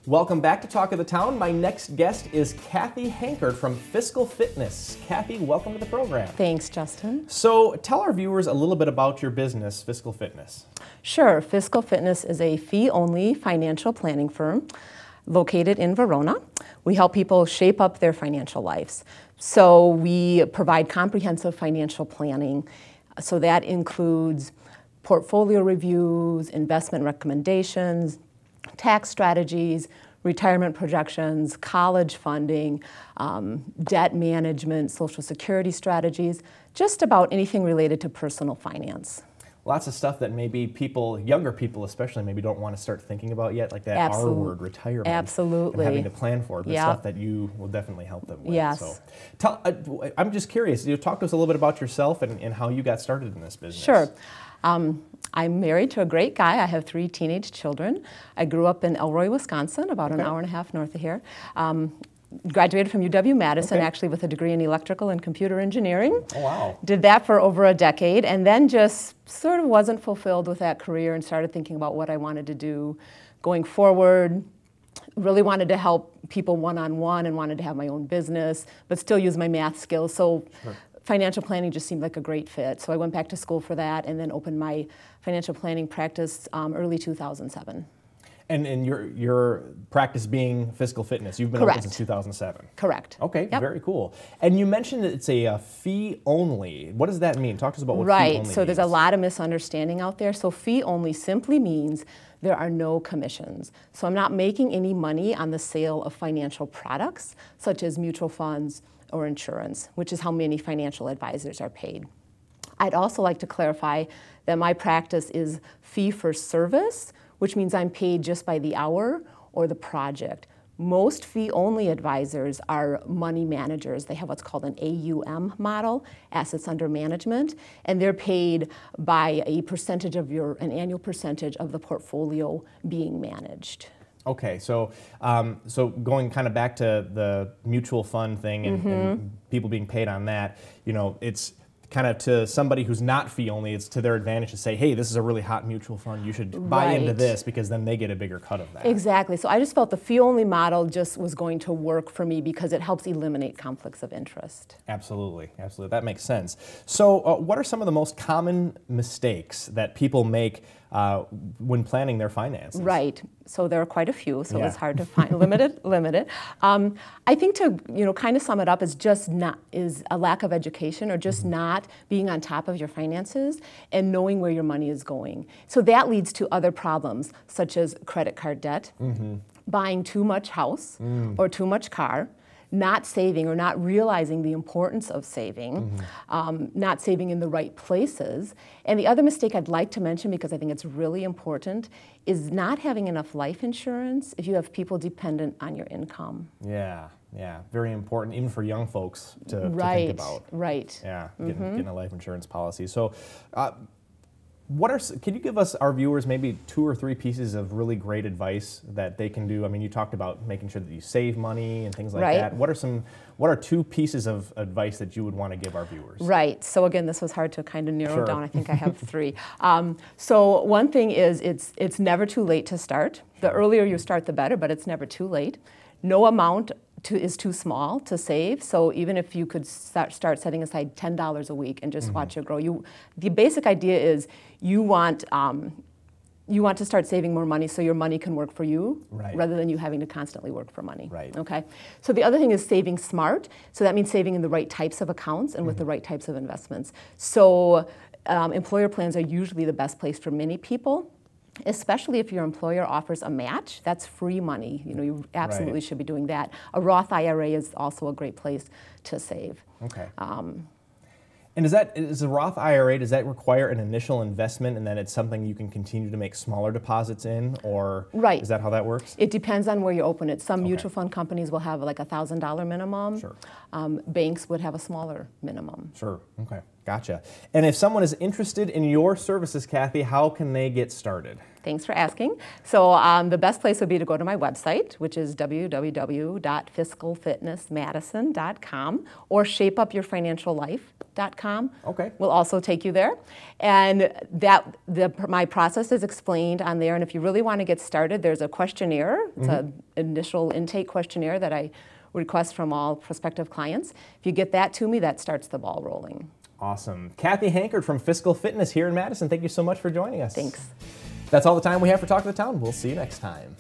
Welcome back to Talk of the Town. My next guest is Kathy Hankard from Fiscal Fitness. Kathy, welcome to the program. Thanks, Justin. So tell our viewers a little bit about your business, Fiscal Fitness. Sure. Fiscal Fitness is a fee-only financial planning firm located in Verona. We help people shape up their financial lives. So we provide comprehensive financial planning. So that includes portfolio reviews, investment recommendations, tax strategies, retirement projections, college funding, debt management, Social Security strategies, just about anything related to personal finance. Lots of stuff that maybe people, younger people especially, maybe don't want to start thinking about yet, like that R word, retirement. Absolutely. And having to plan for it, but stuff that you will definitely help them with. Yes. So, I'm just curious, talk to us a little bit about yourself and how you got started in this business. Sure. I'm married to a great guy. I have 3 teenage children. I grew up in Elroy, Wisconsin, about an hour and a half north of here. Graduated from UW-Madison, actually, with a degree in electrical and computer engineering. Oh, wow. Did that for over a decade, and then just sort of wasn't fulfilled with that career and started thinking about what I wanted to do going forward. Really wanted to help people one-on-one and wanted to have my own business, but still use my math skills. So financial planning just seemed like a great fit. So I went back to school for that and then opened my financial planning practice early 2007. And your practice being Fiscal Fitness, you've been open since 2007? Correct. Okay, very cool. And you mentioned that it's a fee only. What does that mean? Talk to us about what fee only means. Right, so there's a lot of misunderstanding out there. So fee only simply means there are no commissions. So I'm not making any money on the sale of financial products, such as mutual funds or insurance, which is how many financial advisors are paid. I'd also like to clarify that my practice is fee for service, which means I'm paid just by the hour or the project. Most fee-only advisors are money managers. They have what's called an AUM model, assets under management, and they're paid by a percentage of an annual percentage of the portfolio being managed. Okay, so so going kind of back to the mutual fund thing and people being paid on that, it's kind of to somebody who's not fee only, it's to their advantage to say, hey, this is a really hot mutual fund, you should buy into this, because then they get a bigger cut of that. Exactly. So I just felt the fee only model just was going to work for me because it helps eliminate conflicts of interest. Absolutely, absolutely. That makes sense. So what are some of the most common mistakes that people make when planning their finances? Right. So there are quite a few, so it's hard to find. Limited. I think to kind of sum it up is a lack of education or just not being on top of your finances and knowing where your money is going. So that leads to other problems such as credit card debt, buying too much house or too much car, not saving or not realizing the importance of saving, not saving in the right places. And the other mistake I'd like to mention, because I think it's really important, is not having enough life insurance if you have people dependent on your income. Yeah, very important, even for young folks to think about. Right. Yeah, getting a life insurance policy. So, can you give us, our viewers, maybe 2 or 3 pieces of really great advice that they can do? I mean, you talked about making sure that you save money and things like that. What are 2 pieces of advice that you would want to give our viewers? Right. So again, this was hard to kind of narrow down. I think I have 3. So one thing is it's never too late to start. The earlier you start, the better, but it's never too late. No amount is too small to save. So even if you could start setting aside $10 a week and just watch it grow. The basic idea is you want to start saving more money so your money can work for you rather than you having to constantly work for money. Okay. So the other thing is saving smart. So that means saving in the right types of accounts and with the right types of investments. So employer plans are usually the best place for many people, especially if your employer offers a match. That's free money. You absolutely should be doing that. A Roth IRA is also a great place to save. Okay. And is a Roth IRA, does that require an initial investment and then it's something you can continue to make smaller deposits in, or is that how that works? It depends on where you open it. Some mutual fund companies will have like a $1,000 minimum. Sure. Banks would have a smaller minimum. Sure. Okay. Gotcha. And if someone is interested in your services, Kathy, how can they get started? Thanks for asking. So the best place would be to go to my website, which is www.fiscalfitnessmadison.com, or shapeupyourfinanciallife.com. feeonly.com. Okay. Will also take you there. And my process is explained on there. And if you really want to get started, there's a questionnaire. It's an initial intake questionnaire that I request from all prospective clients. If you get that to me, that starts the ball rolling. Awesome. Kathy Hankard from Fiscal Fitness here in Madison. Thank you so much for joining us. Thanks. That's all the time we have for Talk of the Town. We'll see you next time.